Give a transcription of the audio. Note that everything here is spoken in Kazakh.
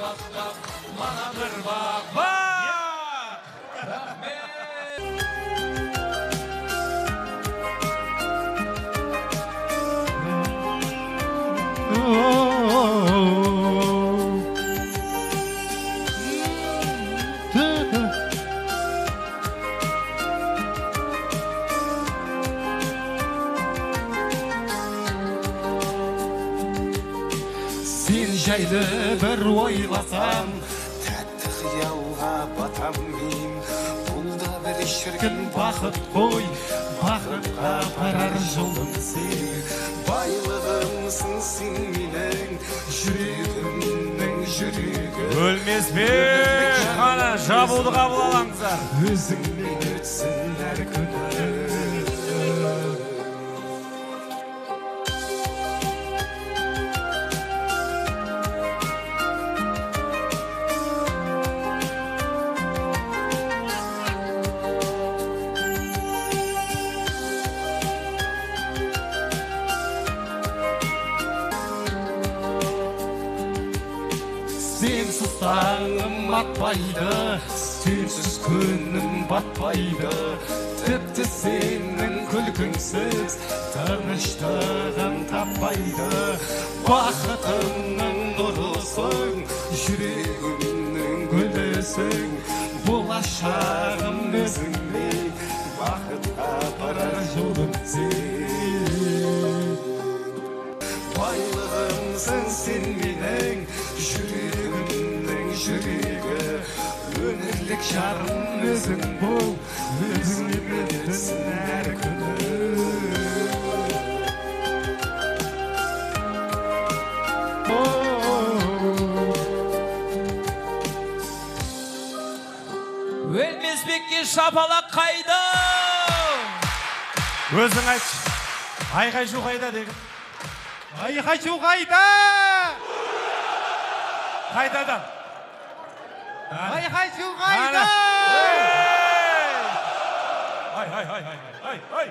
мана бір бақ. Сен жайлы бір ойласам, тәтті қиялға батам мен. Бұл да бір шіркін бақыт қой, бақытқа апарар жолым сен. Байлығымсың сен менің, жүрегімнің жүрегі. Өлмесбек қана жабуды қабыл алаңыздар. Өзіңмен өтсін әр күні. Sensiz tağım atmaydı, sensiz күнім батпайды. Тіпті сенің күлкіңсіз тыныштығым таппайды. Бақытымның нұрысың, жүрегімнің гүлісің. Болашағым өзіңмен, бақытқа барар жолым сен. Байлығымсың сен менің, жүрегімнің жүрегі. Өмірлік жарым өзің бол, өзіңмен өтсін әр күні. Өлмесбекке шапалақ қайда? Өзің айтшы, айқай-шу қайда деген? Айқай-шу қайда? Қайдадан? Айқай-шу қайда? Ай.